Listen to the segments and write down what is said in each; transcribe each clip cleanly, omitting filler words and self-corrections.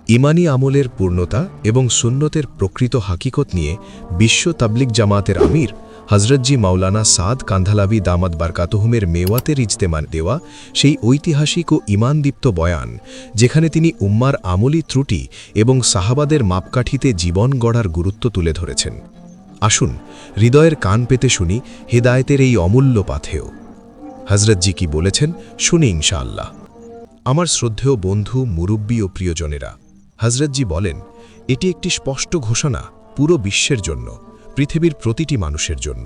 ইমানি আমলের পূর্ণতা এবং সুন্নতের প্রকৃত হাকিকত নিয়ে বিশ্ব তাবলিগ জামাতের আমির হজরতজি মাওলানা সাদ কান্ধালাভি দামাত বারকাতুহুমের মেওয়াতের ইজতেমা দেওয়া সেই ঐতিহাসিক ও ঈমানদীপ্ত বয়ান, যেখানে তিনি উম্মার আমলি ত্রুটি এবং সাহাবাদের মাপকাঠিতে জীবন গড়ার গুরুত্ব তুলে ধরেছেন। আসুন হৃদয়ের কান পেতে শুনি হেদায়েতের এই অমূল্য পাথেয়। হজরতজি কি বলেছেন শুনি ইনশাআল্লাহ। আমার শ্রদ্ধেয় বন্ধু, মুরব্বী ও প্রিয়জনেরা, হজরতজি বলেন, এটি একটি স্পষ্ট ঘোষণা পুরো বিশ্বের জন্য, পৃথিবীর প্রতিটি মানুষের জন্য।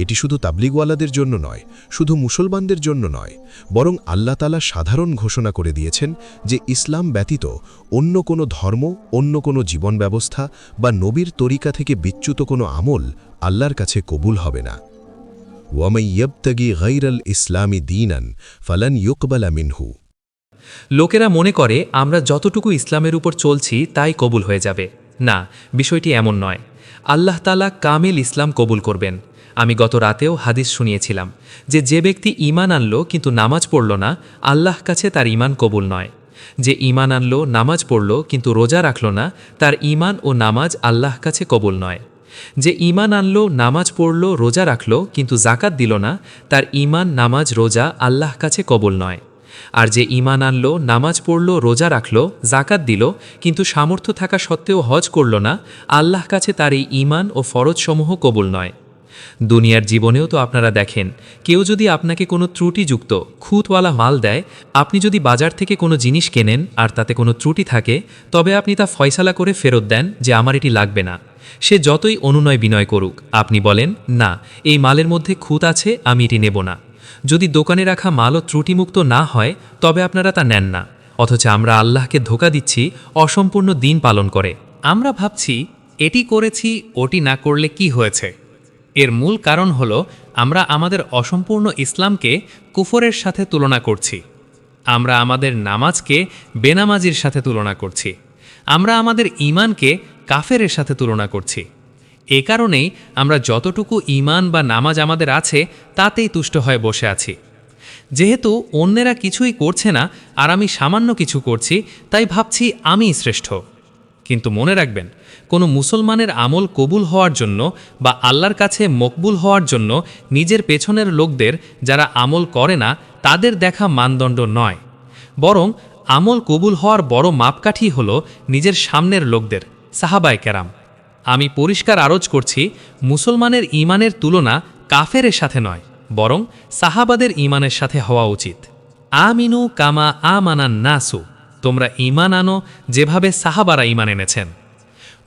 এটি শুধু তাবলিগওয়ালাদের জন্য নয়, শুধু মুসলমানদের জন্য নয়, বরং আল্লাহ তাআলা সাধারণ ঘোষণা করে দিয়েছেন যে ইসলাম ব্যতীত অন্য কোনো ধর্ম, অন্য কোনো জীবন ব্যবস্থা বা নবীর তরিকা থেকে বিচ্যুত কোনো আমল আল্লাহর কাছে কবুল হবে না। ওয়ামাই ইয়াবতাগি গায়রাল ইসলামি দীনান ফালান ইউকবালা মিনহু। লোকেরা মনে করে আমরা যতটুকু ইসলামের উপর চলছি তাই কবুল হয়ে যাবে। না, বিষয়টি এমন নয়। আল্লাহ তাআলা কামিল ইসলাম কবুল করবেন। আমি গত রাতেও হাদিস শুনিয়েছিলাম যে ব্যক্তি ঈমান আনল কিন্তু নামাজ পড়ল না, আল্লাহ কাছে তার ঈমান কবুল নয়। যে ঈমান আনল, নামাজ পড়ল কিন্তু রোজা রাখল না, তার ঈমান ও নামাজ আল্লাহ কাছে কবুল নয়। যে ঈমান আনল, নামাজ পড়ল, রোজা রাখল কিন্তু যাকাত দিল না, তার ঈমান, নামাজ, রোজা আল্লাহ কাছে কবুল নয়। আর যে ঈমান আনল, নামাজ পড়ল, রোজা রাখল, যাকাত দিল কিন্তু সামর্থ্য থাকা সত্ত্বেও হজ করল না, আল্লাহ কাছে তার এই ঈমান ও ফরজসমূহ কবুল নয়। দুনিয়ার জীবনেও তো আপনারা দেখেন, কেউ যদি আপনাকে কোনো ত্রুটিযুক্ত খুঁতওয়ালা মাল দেয়, আপনি যদি বাজার থেকে কোনো জিনিস কেনেন আর তাতে কোনো ত্রুটি থাকে, তবে আপনি তা ফয়সালা করে ফেরত দেন যে আমার এটি লাগবে না। সে যতই অনুনয় বিনয় করুক, আপনি বলেন, না, এই মালের মধ্যে খুঁত আছে, আমি এটি নেব না। যদি দোকানে রাখা মালও ত্রুটিমুক্ত না হয়, তবে আপনারা তা নেন না। অথচ আমরা আল্লাহকে ধোঁকা দিচ্ছি অসম্পূর্ণ দিন পালন করে। আমরা ভাবছি এটি করেছি, ওটি না করলে কি হয়েছে। এর মূল কারণ হল আমরা আমাদের অসম্পূর্ণ ইসলামকে কুফরের সাথে তুলনা করছি। আমরা আমাদের নামাজকে বেনামাজির সাথে তুলনা করছি। আমরা আমাদের ঈমানকে কাফেরের সাথে তুলনা করছি। এ কারণেই আমরা যতটুকু ঈমান বা নামাজ আমাদের আছে তাতেই তুষ্ট হয়ে বসে আছি। যেহেতু অন্যেরা কিছুই করছে না আর আমি সামান্য কিছু করছি, তাই ভাবছি আমিই শ্রেষ্ঠ। কিন্তু মনে রাখবেন, কোনো মুসলমানের আমল কবুল হওয়ার জন্য বা আল্লাহর কাছে মকবুল হওয়ার জন্য নিজের পেছনের লোকদের, যারা আমল করে না, তাদের দেখা মানদণ্ড নয়, বরং আমল কবুল হওয়ার বড় মাপকাঠি হল নিজের সামনের লোকদের, সাহাবায়ে কেরাম। আমি পরিষ্কার আরজ করছি, মুসলমানের ঈমানের তুলনা কাফেরের সাথে নয়, বরং সাহাবাদের ঈমানের সাথে হওয়া উচিত। আমিনু কামা আমানান নাসু, তোমরা ঈমান আনো যেভাবে সাহাবারা ঈমান এনেছেন।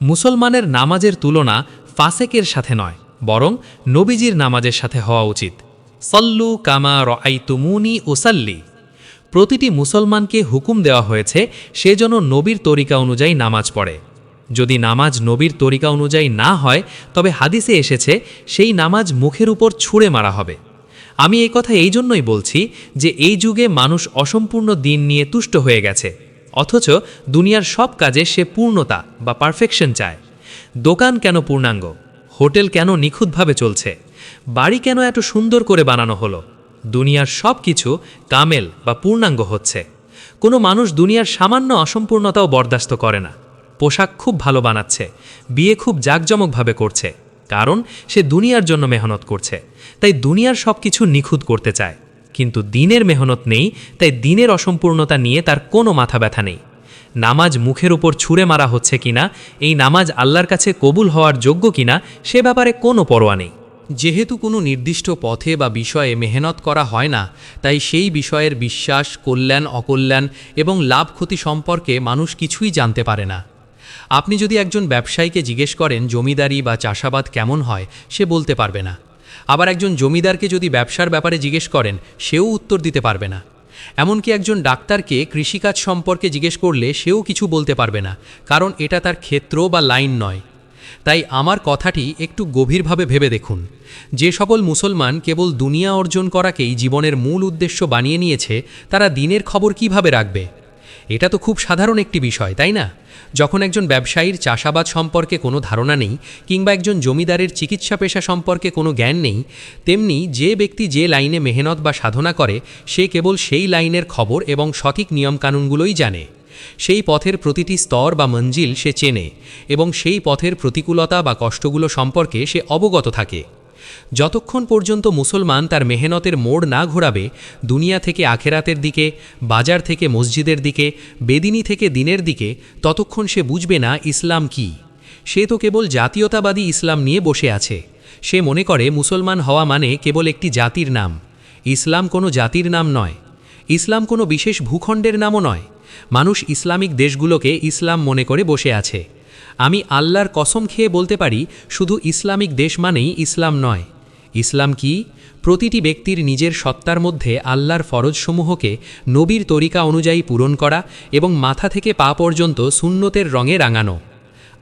মুসলমানের নামাজের তুলনা ফাসেকের সাথে নয়, বরং নবীজির নামাজের সাথে হওয়া উচিত। সল্লু কামা রাআইতুমুনি উসাল্লি। প্রতিটি মুসলমানকে হুকুম দেওয়া হয়েছে সে যেন নবীর তরিকা অনুযায়ী নামাজ পড়ে। যদি নামাজ নবীর তরিকা অনুযায়ী না হয়, তবে হাদিসে এসেছে সেই নামাজ মুখের উপর ছুঁড়ে মারা হবে। আমি এই কথা এই জন্যই বলছি যে এই যুগে মানুষ অসম্পূর্ণ দিন নিয়ে তুষ্ট হয়ে গেছে, অথচ দুনিয়ার সব কাজে সে পূর্ণতা বা পারফেকশন চায়। দোকান কেন পূর্ণাঙ্গ, হোটেল কেন নিখুঁতভাবে চলছে, বাড়ি কেন এত সুন্দর করে বানানো হলো, দুনিয়ার সব কিছু কামেল বা পূর্ণাঙ্গ হচ্ছে। কোনো মানুষ দুনিয়ার সামান্য অসম্পূর্ণতাও বরদাস্ত করে না। পোশাক খুব ভালো বানাচ্ছে, বিয়ে খুব জাঁকজমকভাবে করছে, কারণ সে দুনিয়ার জন্য মেহনত করছে, তাই দুনিয়ার সব কিছু নিখুঁত করতে চায়। কিন্তু দিনের মেহনত নেই, তাই দিনের অসম্পূর্ণতা নিয়ে তার কোনো মাথা ব্যথা নেই। নামাজ মুখের উপর ছুঁড়ে মারা হচ্ছে কিনা, এই নামাজ আল্লাহর কাছে কবুল হওয়ার যোগ্য কিনা, সে ব্যাপারে কোনো পরোয়া নেই। যেহেতু কোনো নির্দিষ্ট পথে বা বিষয়ে মেহনত করা হয় না, তাই সেই বিষয়ের বিশ্বাস, কল্যাণ, অকল্যাণ এবং লাভ ক্ষতি সম্পর্কে মানুষ কিছুই জানতে পারে না। আপনি যদি একজন ব্যবসায়ীকে জিজ্ঞেস করেন জমিদারি বা চাষাবাদ কেমন হয়, সে বলতে পারবে না। আবার একজন জমিদারকে যদি ব্যবসার ব্যাপারে জিজ্ঞেস করেন, সেও উত্তর দিতে পারবে না। এমনকি একজন ডাক্তারকে কৃষিকাজ সম্পর্কে জিজ্ঞেস করলে সেও কিছু বলতে পারবে না, কারণ এটা তার ক্ষেত্র বা লাইন নয়। তাই আমার কথাটি একটু গভীরভাবে ভেবে দেখুন। যে সকল মুসলমান কেবল দুনিয়া অর্জন করাকেই জীবনের মূল উদ্দেশ্য বানিয়ে নিয়েছে, তারা দিনের খবর কিভাবে রাখবে? এটা তো খুব সাধারণ একটি বিষয়, তাই না? যখন একজন ব্যবসায়ীর চাষাবাদ সম্পর্কে কোনো ধারণা নেই, কিংবা একজন জমিদারের চিকিৎসা পেশা সম্পর্কে কোনো জ্ঞান নেই, তেমনি যে ব্যক্তি যে লাইনে মেহনত বা সাধনা করে, সে কেবল সেই লাইনের খবর এবং সঠিক নিয়মকানুনগুলোই জানে। সেই পথের প্রতিটি স্তর বা মঞ্জিল সে চেনে এবং সেই পথের প্রতিকূলতা বা কষ্টগুলো সম্পর্কে সে অবগত থাকে। যতক্ষণ পর্যন্ত মুসলমান তার মেহনতের মোড় না ঘোরাবে, দুনিয়া থেকে আখেরাতের দিকে, বাজার থেকে মসজিদের দিকে, বেদিনী থেকে দিনের দিকে, ততক্ষণ সে বুঝবে না ইসলাম কি। সে তো কেবল জাতীয়তাবাদী ইসলাম নিয়ে বসে আছে। সে মনে করে মুসলমান হওয়া মানে কেবল একটি জাতির নাম। ইসলাম কোনো জাতির নাম নয়। ইসলাম কোনো বিশেষ ভূখণ্ডের নামও নয়। মানুষ ইসলামিক দেশগুলোকে ইসলাম মনে করে বসে আছে। আমি আল্লাহর কসম খেয়ে বলতে পারি, শুধু ইসলামিক দেশ মানেই ইসলাম নয়। ইসলাম কি? প্রতিটি ব্যক্তির নিজের সত্তার মধ্যে আল্লাহর ফরজসমূহকে নবীর তরিকা অনুযায়ী পূরণ করা এবং মাথা থেকে পা পর্যন্ত সুন্নতের রঙে রাঙানো।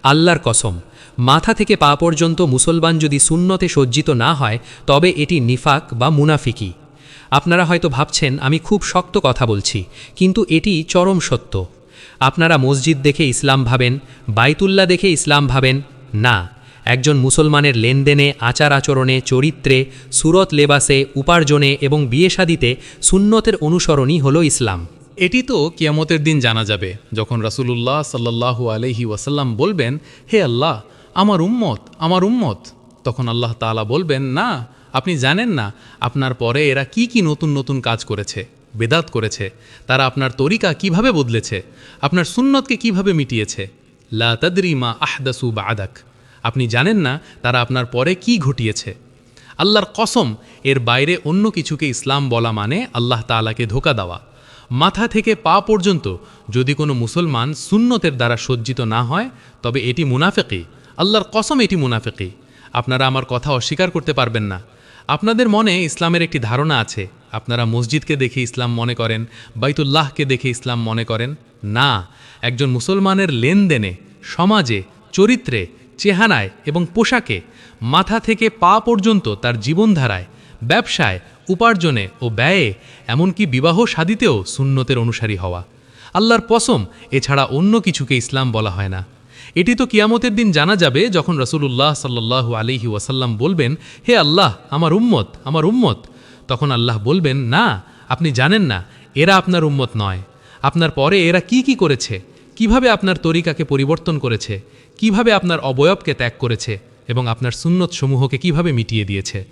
আল্লাহর কসম, মাথা থেকে পা পর্যন্ত মুসলমান যদি সুন্নতে সজ্জিত না হয়, তবে এটি নিফাক বা মুনাফিকি। আপনারা হয়তো ভাবছেন আমি খুব শক্ত কথা বলছি, কিন্তু এটি চরম সত্য। আপনারা মসজিদ দেখে ইসলাম ভাবেন, বাইতুল্লাহ দেখে ইসলাম ভাবেন। না, একজন মুসলমানের লেনদেনে, আচার আচরণে, চরিত্রে, সুরত লেবাসে, উপার্জনে এবং বিয়ে শাদিতে সুন্নতের অনুসরণই হলো ইসলাম। এটি তো কিয়ামতের দিন জানা যাবে, যখন রাসূলুল্লাহ সাল্লাল্লাহু আলাইহি ওয়াসাল্লাম বলবেন, হে আল্লাহ, আমার উম্মত, আমার উম্মত। তখন আল্লাহ তাআলা বলবেন, না, আপনি জানেন না আপনার পরে এরা কি কি নতুন নতুন কাজ করেছে, বেদাত করেছে। তারা আপনার তরিকা কিভাবে বদলেছে, আপনার সুন্নতকে কিভাবে মিটিয়েছে। লা তাদরি মা আহদাসু বা'দাক। আপনি জানেন না তারা আপনার পরে কি ঘটিয়েছে। আল্লাহর কসম, এর বাইরে অন্য কিছুকে ইসলাম বলা মানে আল্লাহ তাআলাকে ধোঁকা দেওয়া। মাথা থেকে পা পর্যন্ত যদি কোনো মুসলমান সুন্নতের দ্বারা সজ্জিত না হয়, তবে এটি মুনাফিকি। আল্লাহর কসম, এটি মুনাফিকি। আপনারা আমার কথা অস্বীকার করতে পারবেন না। আপনাদের মনে ইসলামের একটি ধারণা আছে। আপনারা মসজিদকে দেখে ইসলাম মনে করেন, বাইতুল্লাহকে দেখে ইসলাম মনে করেন। না, একজন মুসলমানের লেনদেনে, সমাজে, চরিত্রে, চেহারায় এবং পোশাকে, মাথা থেকে পা পর্যন্ত তার জীবনধারায়, ব্যবসায়, উপার্জনে ও ব্যয়ে, এমনকি বিবাহ শাদীতেও সুন্নতের অনুসারী হওয়া। আল্লাহর কসম, এছাড়া অন্য কিছুকে ইসলাম বলা হয় না। এটি তো কিয়ামতের দিন জানা যাবে, যখন রাসূলুল্লাহ সাল্লাল্লাহু আলাইহি ওয়াসাল্লাম বলবেন, হে আল্লাহ, আমার উম্মত, আমার উম্মত। তখন আল্লাহ বলবেন, না, আপনি জানেন না এরা আপনার উম্মত নয়। আপনার পরে এরা কি কি করেছে, কিভাবে আপনার তরিকাকে পরিবর্তন করেছে, কিভাবে আপনার অবয়বকে ত্যাগ করেছে এবং আপনার সুন্নত সমূহকে কিভাবে মিটিয়ে দিয়েছে।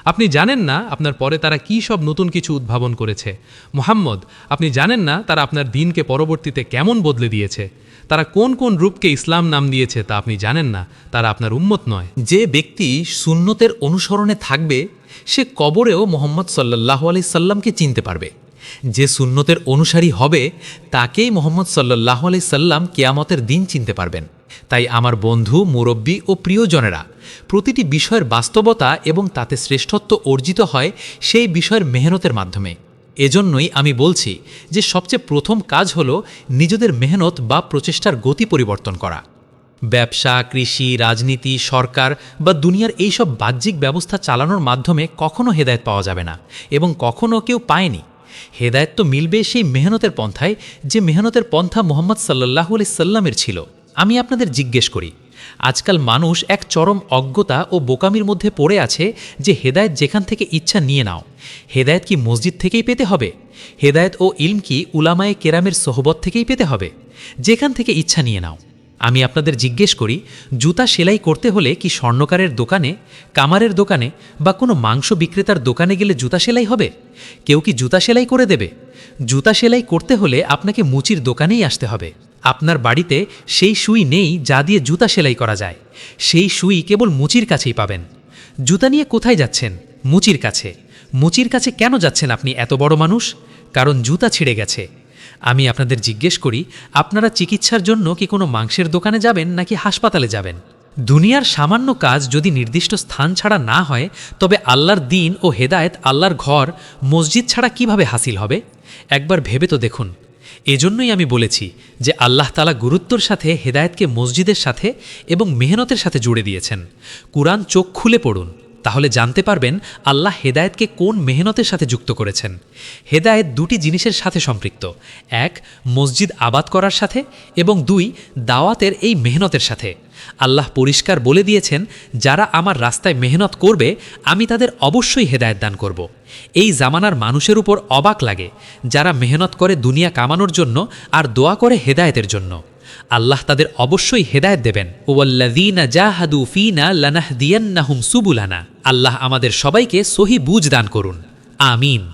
আপনি জানেন না আপনার পরে তারা কি সব নতুন কিছু উদ্ভাবন করেছে। মুহাম্মদ, আপনি জানেন না তারা আপনার দিনকে পরবর্তীতে কেমন বদলে দিয়েছে। তারা কোন কোন রূপকে ইসলাম নাম দিয়েছে তা আপনি জানেন না। তারা আপনার উম্মত নয়। যে ব্যক্তি সুন্নতের অনুসরণে থাকবে, সে কবরেও মোহাম্মদ সাল্লাল্লাহু আলাইহি সাল্লামকে চিনতে পারবে। যে সুন্নতের অনুসারী হবে, তাকেই মোহাম্মদ সাল্লাল্লাহু আলাইহি সাল্লাম কিয়ামতের দিন চিনতে পারবেন। তাই আমার বন্ধু, মুরব্বী ও প্রিয়জনেরা, প্রতিটি বিষয়ের বাস্তবতা এবং তাতে শ্রেষ্ঠত্ব অর্জিত হয় সেই বিষয়ের মেহনতের মাধ্যমে। এজন্যই আমি বলছি যে সবচেয়ে প্রথম কাজ হলো নিজেদের মেহনত বা প্রচেষ্টার গতি পরিবর্তন করা। ব্যবসা, কৃষি, রাজনীতি, সরকার বা দুনিয়ার এইসব বাহ্যিক ব্যবস্থা চালানোর মাধ্যমে কখনো হেদায়েত পাওয়া যাবে না এবং কখনো কেউ পায়নি। হেদায়েত তো মিলবে সেই মেহনতের পন্থায়, যে মেহনতের পন্থা মুহাম্মদ সাল্লাল্লাহু আলাইহি সাল্লামের ছিল। আমি আপনাদের জিজ্ঞেস করি, আজকাল মানুষ এক চরম অজ্ঞতা ও বোকামির মধ্যে পড়ে আছে যে হেদায়েত যেখান থেকে ইচ্ছা নিয়ে নাও। হেদায়েত কি মসজিদ থেকেই পেতে হবে? হেদায়েত ও ইলম কি উলামায়ে কেরামের সোহবত থেকেই পেতে হবে? যেখান থেকে ইচ্ছা নিয়ে নাও। আমি আপনাদের জিজ্ঞেস করি, জুতা সেলাই করতে হলে কি স্বর্ণকারের দোকানে, কামারের দোকানে বা কোনো মাংস বিক্রেতার দোকানে গেলে জুতা সেলাই হবে? কেউ কি জুতা সেলাই করে দেবে? জুতা সেলাই করতে হলে আপনাকে মুচির দোকানেই আসতে হবে। আপনার বাড়িতে সেই সুই নেই যা দিয়ে জুতা সেলাই করা যায়। সেই সুই কেবল মুচির কাছেই পাবেন। জুতা নিয়ে কোথায় যাচ্ছেন? মুচির কাছে। মুচির কাছে কেন যাচ্ছেন আপনি এত বড় মানুষ? কারণ জুতা ছিঁড়ে গেছে। আমি আপনাদের জিজ্ঞেস করি, আপনারা চিকিৎসার জন্য কি কোনো মাংসের দোকানে যাবেন নাকি হাসপাতালে যাবেন? দুনিয়ার সামান্য কাজ যদি নির্দিষ্ট স্থান ছাড়া না হয়, তবে আল্লাহর দ্বীন ও হেদায়েত, আল্লাহর ঘর, মসজিদ ছাড়া কিভাবে হাসিল হবে? একবার ভেবে তো দেখুন। এজন্যই আমি বলেছি যে আল্লাহ তাআলা গুরুত্বর সাথে হেদায়েতকে মসজিদের সাথে এবং মেহনতের সাথে জুড়ে দিয়েছেন। কুরআন চোখ খুলে পড়ুন, তাহলে জানতে পারবেন আল্লাহ হেদায়েতকে কোন মেহনতের সাথে যুক্ত করেছেন। হেদায়েত দুটি জিনিসের সাথে সম্পৃক্ত, এক মসজিদ আবাদ করার সাথে এবং দুই দাওয়াতের এই মেহনতের সাথে। আল্লাহ পরিষ্কার বলে দিয়েছেন, যারা আমার রাস্তায় মেহনত করবে আমি তাদের অবশ্যই হেদায়েত দান করব। এই জামানার মানুষের উপর অবাক লাগে যারা মেহনত করে দুনিয়া কামানোর জন্য আর দোয়া করে হেদায়েতের জন্য। আল্লাহ তাদের অবশ্যই হেদায়েত দেবেন। ওয়াল্লাযীনা জাহাদু ফীনা লানাহদিয়ান্নাহুম সুবুলানা। আল্লাহ আমাদের সবাইকে সহি বুঝ দান করুন। আমিন।